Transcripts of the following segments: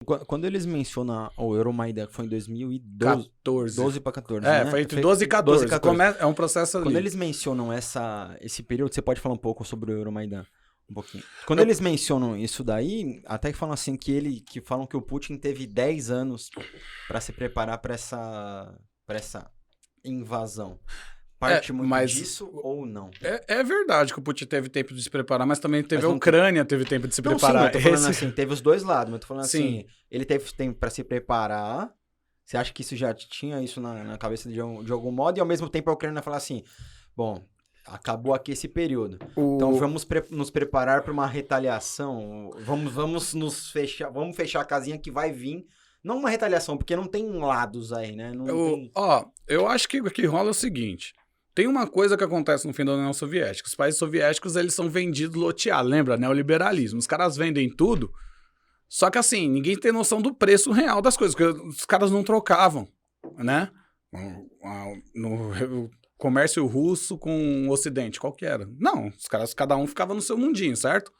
Quando eles mencionam o Euromaidan, que foi em 2012, 14. 12 para 14, É, né? foi entre 12 e 14. É um processo ali. Quando eles mencionam esse período, você pode falar um pouco sobre o Euromaidan? Um pouquinho. Quando eles mencionam isso daí, até que falam assim que falam que o Putin teve 10 anos para se preparar para essa invasão. Parte muito disso ou não? É verdade que o Putin teve tempo de se preparar, mas também teve a Ucrânia teve tempo de se preparar. Sim, eu tô falando assim, teve os dois lados, mas eu tô falando assim, ele teve tempo para se preparar. Você acha que isso já tinha isso na cabeça de algum modo? E ao mesmo tempo a Ucrânia fala assim, bom, acabou aqui esse período. Então vamos nos preparar para uma retaliação. Vamos fechar a casinha que vai vir. Não uma retaliação, porque não tem lados aí, né? Eu acho que o que rola é o seguinte. Tem uma coisa que acontece no fim da União Soviética. Os países soviéticos, eles são vendidos loteados. Lembra? Neoliberalismo. Os caras vendem tudo. Só que assim, ninguém tem noção do preço real das coisas. Porque os caras não trocavam, né? No comércio russo com o Ocidente, qual que era? Não, os caras, cada um ficava no seu mundinho, certo?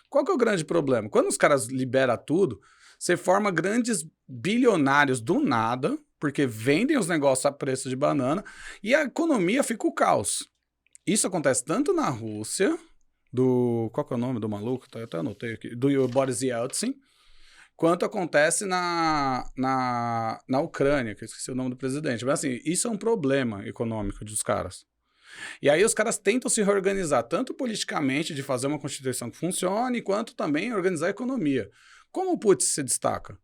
Qual que é o grande problema? Quando os caras liberam tudo, você forma grandes bilionários do nada, porque vendem os negócios a preço de banana, e a economia fica o caos. Isso acontece tanto na Rússia, qual que é o nome do maluco? Eu até anotei aqui. Do Boris Yeltsin, quanto acontece na Ucrânia, que eu esqueci o nome do presidente. Mas assim, isso é um problema econômico dos caras. E aí os caras tentam se reorganizar, tanto politicamente, de fazer uma constituição que funcione, quanto também organizar a economia. Como o Putin se destaca?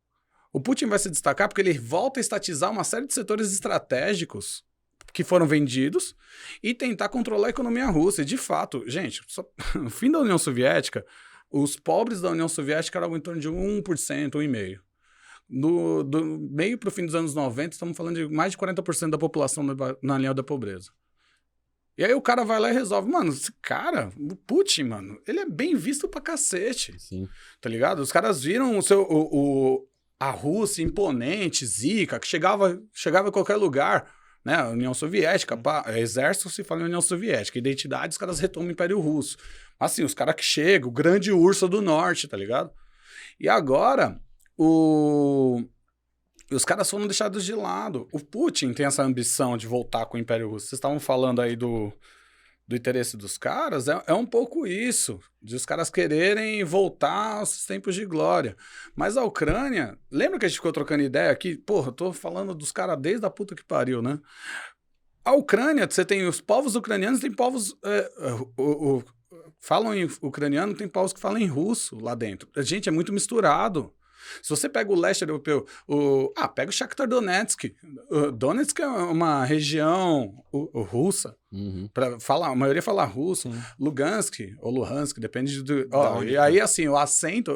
O Putin vai se destacar porque ele volta a estatizar uma série de setores estratégicos que foram vendidos e tentar controlar a economia russa. E, de fato, gente, no fim da União Soviética, os pobres da União Soviética eram em torno de 1%, 1,5%. Do meio para o fim dos anos 90, estamos falando de mais de 40% da população na linha da pobreza. E aí o cara vai lá e resolve. Mano, esse cara, o Putin, mano, ele é bem visto pra cacete. Sim. Tá ligado? Os caras viram a Rússia imponente, zica, que chegava em qualquer lugar, né? A União Soviética, exército se fala em União Soviética, identidade, os caras retomam o Império Russo. Mas assim, os caras que chegam, o grande urso do norte, tá ligado? E agora, os caras foram deixados de lado. O Putin tem essa ambição de voltar com o Império Russo. Vocês estavam falando aí do interesse dos caras, é um pouco isso, de os caras quererem voltar aos tempos de glória. Mas a Ucrânia, lembra que a gente ficou trocando ideia aqui? Porra, eu tô falando dos caras desde a puta que pariu, né? A Ucrânia, você tem os povos ucranianos, tem povos... falam em ucraniano, tem povos que falam em russo lá dentro. Gente, é muito misturado. Se você pega o leste europeu, pega o Shakhtar Donetsk. Donetsk é uma região russa. Uhum. A maioria fala russo. Sim. Lugansk, ou Luhansk, depende do... e aí, assim, o acento...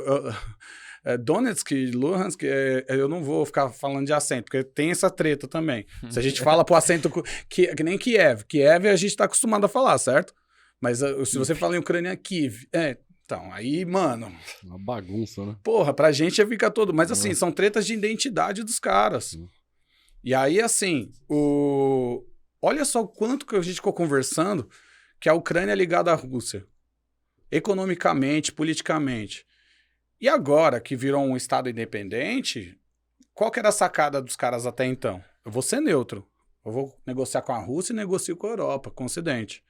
Donetsk e Luhansk, eu não vou ficar falando de acento, porque tem essa treta também. Se a gente fala pro acento... que nem Kiev. Kiev a gente tá acostumado a falar, certo? Mas se você fala em Ucrânia, Kiev... Então, aí, mano... Uma bagunça, né? Porra, pra gente ia ficar todo... Mas, assim, são tretas de identidade dos caras. E aí, assim, olha só o quanto que a gente ficou conversando que a Ucrânia é ligada à Rússia. Economicamente, politicamente. E agora que virou um estado independente, qual que era a sacada dos caras até então? Eu vou ser neutro. Eu vou negociar com a Rússia e negocio com a Europa, com o Ocidente.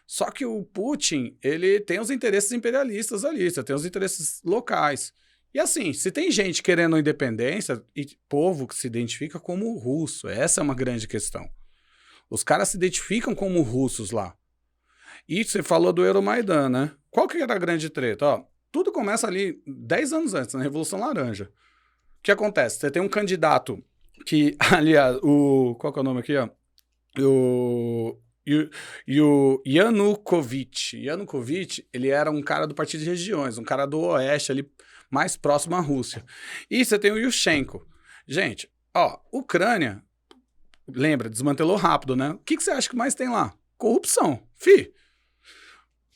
Só que o Putin, ele tem os interesses imperialistas ali, você tem os interesses locais. E assim, se tem gente querendo independência e povo que se identifica como russo, essa é uma grande questão. Os caras se identificam como russos lá. E você falou do Euromaidan, né? Qual que era a grande treta? Tudo começa ali 10 anos antes, na Revolução Laranja. O que acontece? Você tem um candidato que, aliás, qual que é o nome aqui? O Yanukovych. Yanukovych, ele era um cara do Partido de Regiões, um cara do Oeste ali, mais próximo à Rússia. E você tem o Yushchenko. Gente, Ucrânia, lembra, desmantelou rápido, né? O que você acha que mais tem lá? Corrupção.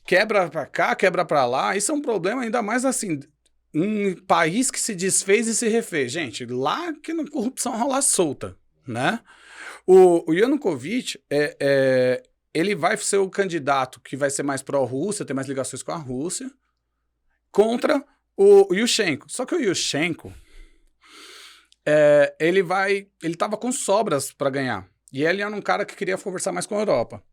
Quebra pra cá, quebra pra lá. Isso é um problema ainda mais assim, um país que se desfez e se refez. Gente, lá que a corrupção rola solta, né? O Yanukovych, ele vai ser o candidato que vai ser mais pró-Rússia, ter mais ligações com a Rússia, contra o Yushchenko. Só que o Yushchenko, Ele tava com sobras para ganhar. E ele era um cara que queria conversar mais com a Europa.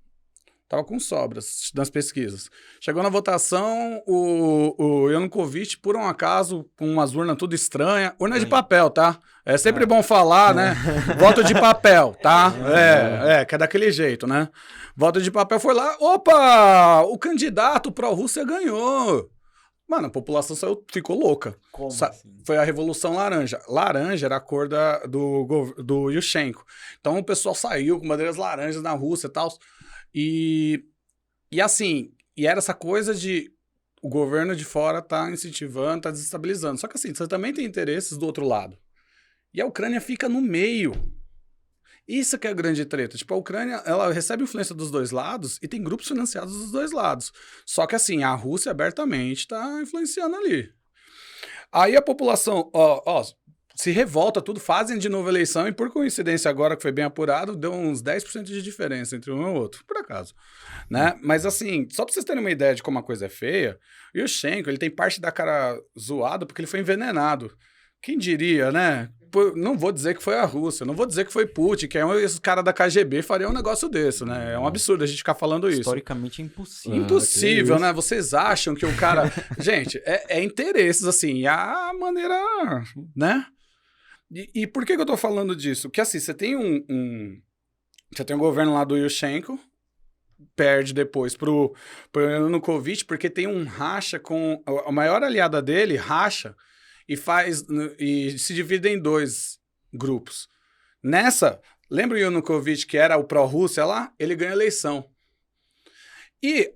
Tava com sobras nas pesquisas. Chegou na votação, o Yanukovych, por um acaso, com umas urnas tudo estranhas. Urna de papel, tá? É sempre bom falar, né? Voto de papel, tá? Que é daquele jeito, né? Voto de papel foi lá, opa! O candidato pró-Rússia ganhou. Mano, a população ficou louca. Como assim? Foi a Revolução Laranja. Laranja era a cor do Yushchenko. Então o pessoal saiu com bandeiras laranjas na Rússia e tal. E assim, era essa coisa de o governo de fora tá incentivando, tá desestabilizando. Só que assim, você também tem interesses do outro lado. E a Ucrânia fica no meio. Isso que é a grande treta. Tipo, a Ucrânia, ela recebe influência dos dois lados e tem grupos financiados dos dois lados. Só que assim, a Rússia abertamente tá influenciando ali. Aí a população, se revolta, tudo, fazem de novo eleição e por coincidência agora que foi bem apurado, deu uns 10% de diferença entre um e o outro, por acaso, né? Mas assim, só pra vocês terem uma ideia de como a coisa é feia, o Yushchenko, ele tem parte da cara zoada porque ele foi envenenado. Quem diria, né? Não vou dizer que foi a Rússia, não vou dizer que foi Putin, que esse cara da KGB faria um negócio desse, né? É um absurdo a gente ficar falando isso. Historicamente impossível. Impossível, né? Vocês acham que o cara... Gente, é interesses, assim, e a maneira, né? E por que eu tô falando disso? Porque assim, você tem você tem um governo lá do Yushchenko, perde depois pro Yanukovych, porque tem um racha com... A maior aliada dele racha e se divide em dois grupos. Lembra o Yanukovych, que era o pró-Rússia lá? Ele ganha a eleição. E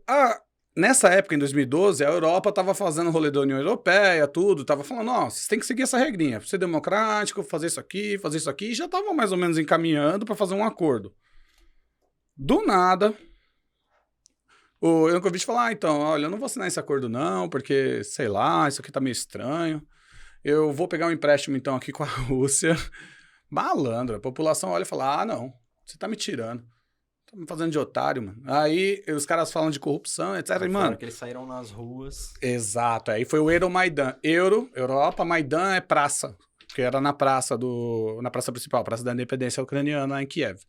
nessa época, em 2012, a Europa estava fazendo o rolê da União Europeia, tudo, estava falando, vocês têm que seguir essa regrinha, ser democrático, fazer isso aqui, e já estavam mais ou menos encaminhando para fazer um acordo. Do nada, o Yanukovych falou, então, olha, eu não vou assinar esse acordo não, porque, sei lá, isso aqui tá meio estranho, eu vou pegar um empréstimo então aqui com a Rússia. Malandro, a população olha e fala, não, você tá me tirando. Tá me fazendo de otário, mano. Aí os caras falam de corrupção, etc. E, mano, que eles saíram nas ruas. Exato. Aí foi o Euromaidan. Europa, Maidan é praça. Que era na praça principal, Praça da Independência Ucraniana, em Kiev.